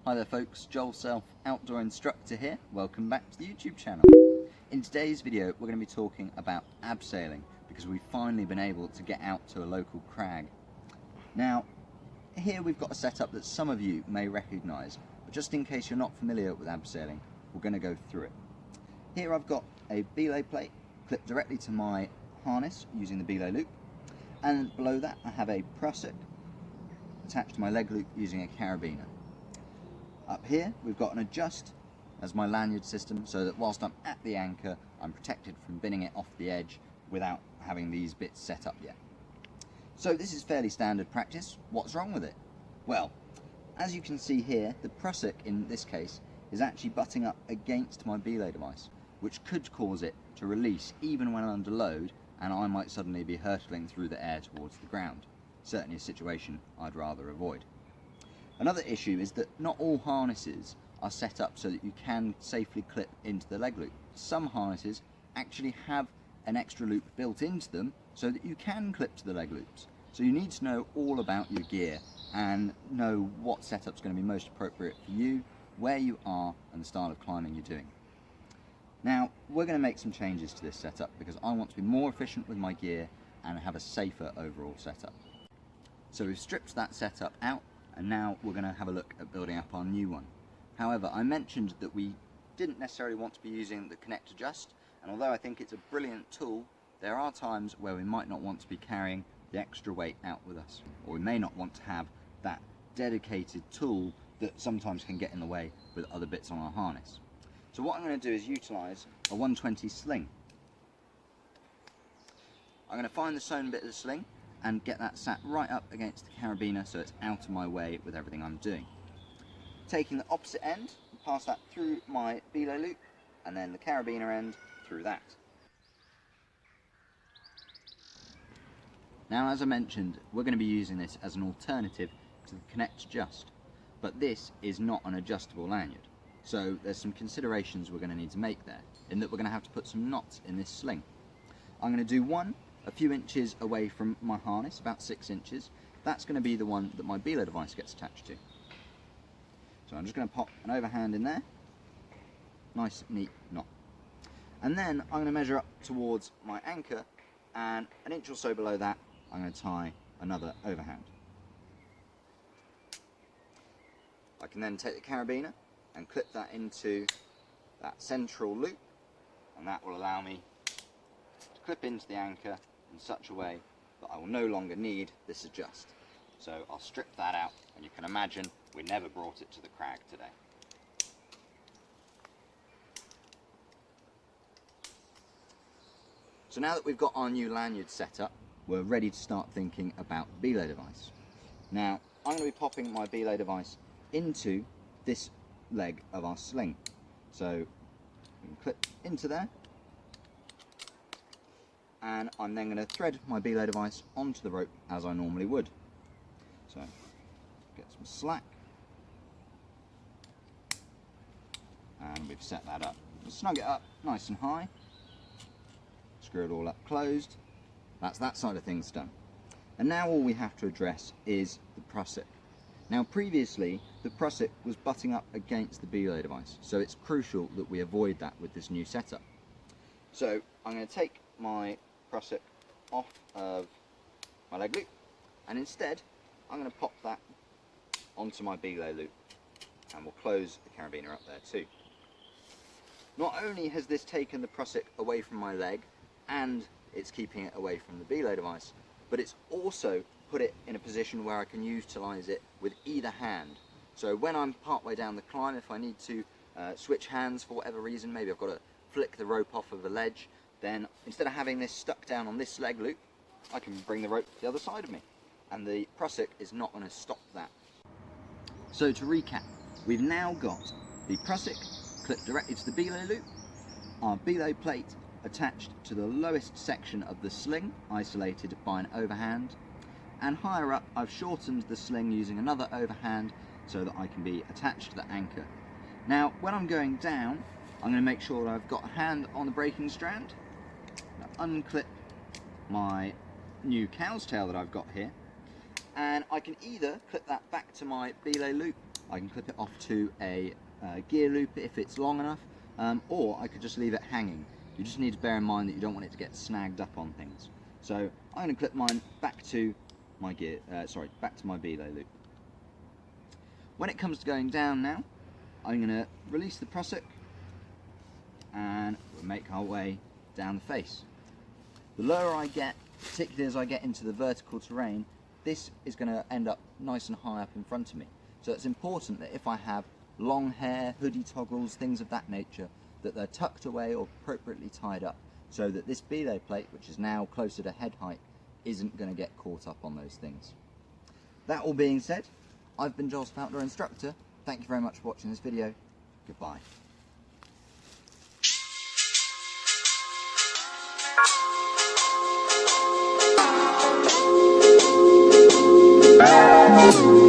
Hi there folks, Joel Self, Outdoor Instructor here. Welcome back to the YouTube channel. In today's video we're going to be talking about abseiling because we've finally been able to get out to a local crag. Now here we've got a setup that some of you may recognise, but just in case you're not familiar with abseiling, we're going to go through it. Here I've got a belay plate clipped directly to my harness using the belay loop, and below that I have a prusik attached to my leg loop using a carabiner. Up here we've got an adjust as my lanyard system, so that whilst I'm at the anchor I'm protected from binning it off the edge without having these bits set up yet. So this is fairly standard practice. What's wrong with it? Well, as you can see here, the prusik in this case is actually butting up against my belay device, which could cause it to release even when under load, and I might suddenly be hurtling through the air towards the ground. Certainly a situation I'd rather avoid. Another issue is that not all harnesses are set up so that you can safely clip into the leg loop. Some harnesses actually have an extra loop built into them so that you can clip to the leg loops. So you need to know all about your gear and know what setup's going to be most appropriate for you, where you are, and the style of climbing you're doing. Now we're going to make some changes to this setup because I want to be more efficient with my gear and have a safer overall setup. So we've stripped that setup out, and now we're going to have a look at building up our new one. However, I mentioned that we didn't necessarily want to be using the Connect Adjust, and although I think it's a brilliant tool, there are times where we might not want to be carrying the extra weight out with us, or we may not want to have that dedicated tool that sometimes can get in the way with other bits on our harness. So what I'm going to do is utilise a 120 sling. I'm going to find the sewn bit of the sling and get that sat right up against the carabiner so it's out of my way with everything I'm doing. Taking the opposite end, pass that through my belay loop, and then the carabiner end through that. Now, as I mentioned, we're going to be using this as an alternative to the Connect Adjust, but this is not an adjustable lanyard. So there's some considerations we're going to need to make there, in that we're going to have to put some knots in this sling. I'm going to do one a few inches away from my harness, about 6 inches. That's going to be the one that my belay device gets attached to. So I'm just going to pop an overhand in there, nice neat knot. And then I'm going to measure up towards my anchor, and an inch or so below that I'm going to tie another overhand. I can then take the carabiner and clip that into that central loop, and that will allow me to clip into the anchor in such a way that I will no longer need this adjust. So I'll strip that out, and you can imagine we never brought it to the crag today. So now that we've got our new lanyard set up, we're ready to start thinking about the belay device. Now I'm going to be popping my belay device into this leg of our sling. So we can clip into there, and I'm then going to thread my belay device onto the rope as I normally would. So get some slack, and we've set that up. We'll snug it up nice and high, screw it all up closed. That's that side of things done. And now all we have to address is the prusik. Now previously the prusik was butting up against the belay device, so it's crucial that we avoid that with this new setup. So I'm going to take my prusik off of my leg loop, and instead I'm going to pop that onto my belay loop, and we'll close the carabiner up there too. Not only has this taken the prusik away from my leg and it's keeping it away from the belay device, but it's also put it in a position where I can utilise it with either hand. So when I'm part way down the climb, if I need to switch hands for whatever reason, maybe I've got to flick the rope off of a ledge, then instead of having this stuck down on this leg loop, I can bring the rope to the other side of me, and the prusik is not going to stop that. So to recap, we've now got the prusik clipped directly to the belay loop, our belay plate attached to the lowest section of the sling, isolated by an overhand, and higher up I've shortened the sling using another overhand so that I can be attached to the anchor. Now when I'm going down, I'm going to make sure that I've got a hand on the braking strand. Now, unclip my new cow's tail that I've got here, and I can either clip that back to my belay loop I can clip it off to a gear loop if it's long enough, or I could just leave it hanging. You just need to bear in mind that you don't want it to get snagged up on things. So I'm going to clip mine back to my back to my belay loop. When it comes to going down now, I'm going to release the prusik and we'll make our way down the face. The lower I get, particularly as I get into the vertical terrain, this is going to end up nice and high up in front of me. So it's important that if I have long hair, hoodie toggles, things of that nature, that they're tucked away or appropriately tied up, so that this belay plate, which is now closer to head height, isn't going to get caught up on those things. That all being said, I've been Joel's Outdoor Instructor. Thank you very much for watching this video. Goodbye. Bye.